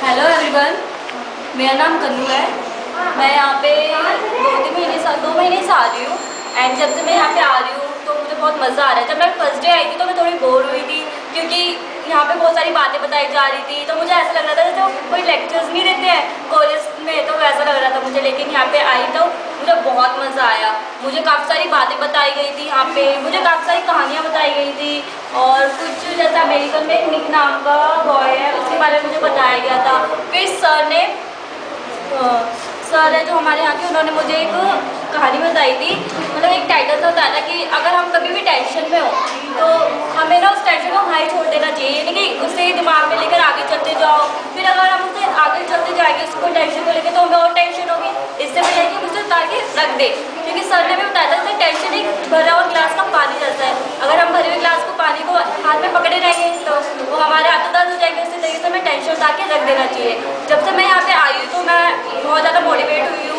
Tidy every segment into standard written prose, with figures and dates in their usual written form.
Hello everyone, मेरा नाम कन्नू है। मैं यहाँ पे 2 महीने से आ रही हूँ। एंड जब से मैं यहाँ पे आ रही हूँ तो मुझे बहुत मज़ा आ रहा है। जब मैं फर्स्ट डे आई थी तो मैं थोड़ी बोर हुई थी, क्योंकि यहाँ पे बहुत सारी बातें बताई जा रही थी। तो मुझे ऐसा लग रहा था जैसे कोई लेक्चर्स नहीं देते हैं कॉलेज में, तो वैसा लग रहा था मुझे। लेकिन यहाँ पे आई तो मुझे बहुत मज़ा आया। मुझे काफ़ी सारी बातें बताई गई थी यहाँ पे, मुझे काफ़ी सारी कहानियाँ बताई गई थी। और कुछ जैसा अमेरिकन में एक निक नाम का बॉय है, उसके बारे में मुझे बताया गया था। फिर सर है जो हमारे यहाँ के, उन्होंने मुझे एक कहानी बताई थी। मतलब एक टाइटल था, बताया था कि अगर हम कभी भी टेंशन में हो तो हमें ना उस टेंशन को हाई छोड़ देना चाहिए, यानी कि उसे दिमाग में लेकर आगे चलते जाओ। फिर अगर हम उसे आगे चलते जाएंगे उसको टेंशन को लेकर, तो हमें और टेंशन होगी। इससे बढ़िया है कि उसे उतार के रख दे। क्योंकि सर ने भी बताया था कि टेंशन एक भरा हुआ ग्लास का पानी जैसा है। अगर हम भरे हुए ग्लास को पानी को हाथ में पकड़े रहेंगे तो वो हमारे हाथों दर्द हो जाएंगे। उसी तरीके से हमें टेंशन उतार के रख देना चाहिए। जब से मैं यहाँ पे आई हूँ तो मैं बहुत ज़्यादा मोटिवेट हुई हूँ।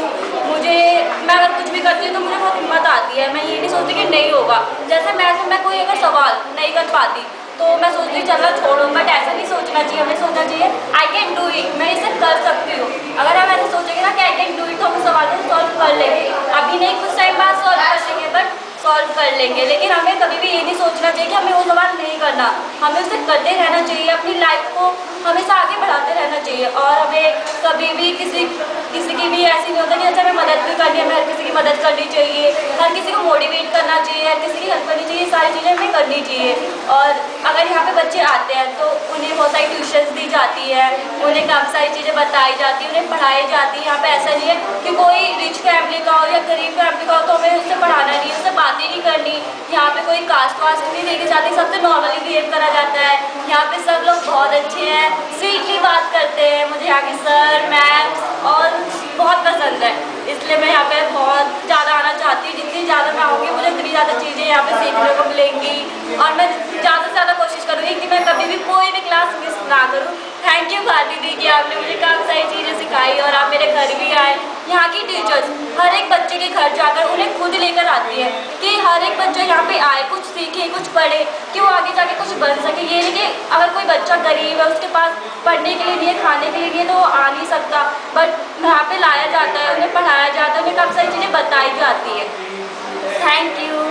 मैं अगर कुछ भी करती हूँ तो मुझे बहुत हिम्मत आती है। मैं ये नहीं सोचती कि नहीं होगा। जैसे मैं कोई अगर सवाल नहीं कर पाती तो मैं सोचती चलो छोड़ो, बट ऐसा नहीं सोचना चाहिए। हमें सोचना चाहिए आई कैन डू इट, मैं इसे कर सकती हूँ। अगर हम ऐसे सोचेंगे ना कि आई कैन डू इट, तो हम सवाल को सॉल्व कर लेंगे। अभी नहीं, कुछ टाइम बाद सॉल्व कर लेंगे, बट सॉल्व कर लेंगे। लेकिन हमें कभी भी ये नहीं सोचना चाहिए कि हमें वो सवाल नहीं करना। हमें उसे करते रहना चाहिए। अपनी लाइफ को हमेशा आगे बढ़ाते रहना चाहिए। और हमें कभी भी किसी की भी ऐसी नहीं होता कि अच्छा हमें मदद भी करनी है, हमें हर किसी की मदद करनी चाहिए, हर किसी को मोटिवेट करना चाहिए, हर किसी की हेल्प करनी चाहिए। सारी चीज़ें हमें करनी चाहिए। और अगर यहाँ पे बच्चे आते हैं तो उन्हें बहुत सारी ट्यूशन्स दी जाती है, उन्हें काफ़ी सारी चीज़ें बताई जाती है, उन्हें पढ़ाई जाती है। यहाँ पे ऐसा नहीं है कि कोई रिच फैमिली का हो या गरीब फैमिली का हो तो हमें उससे पढ़ाना नहीं है, उससे बातें नहीं करनी। यहाँ पे कोई कास्ट वास्ट नहीं देखी जाती, सबसे नॉर्मली बिहेव करा जाता है। यहाँ पे सब लोग बहुत अच्छे हैं, स्वीटली बात करते हैं। मुझे यहाँ के सर मैम और बहुत पसंद है, इसलिए मैं यहाँ पे बहुत ज़्यादा आना चाहती हूँ। जितनी ज़्यादा मैं आऊँगी मुझे उतनी ज़्यादा चीज़ें यहाँ पे सीखने को मिलेंगी। और मैं ज़्यादा से ज़्यादा कोशिश करूँगी कि मैं कभी भी कोई भी क्लास मिस ना करूँ। थैंक यू भारती दी कि आपने मुझे काफ़ी सारी चीज़ें सिखाई और आप मेरे घर भी आए। यहाँ की टीचर्स हर एक बच्चे के घर जाकर उन्हें खुद लेकर आती है कि हर एक बच्चा यहाँ पे आए, कुछ सीखे, कुछ पढ़े, कि वो आगे जाके कुछ बन सके। ये नहीं कि अगर कोई बच्चा गरीब है, उसके पास पढ़ने के लिए नहीं है, खाने के लिए नहीं है, तो वो आ नहीं सकता। बट यहाँ पे लाया जाता है, उन्हें पढ़ाया जाता है, उन्हें काफ़ी सारी चीज़ें बताई जाती है। Thank you.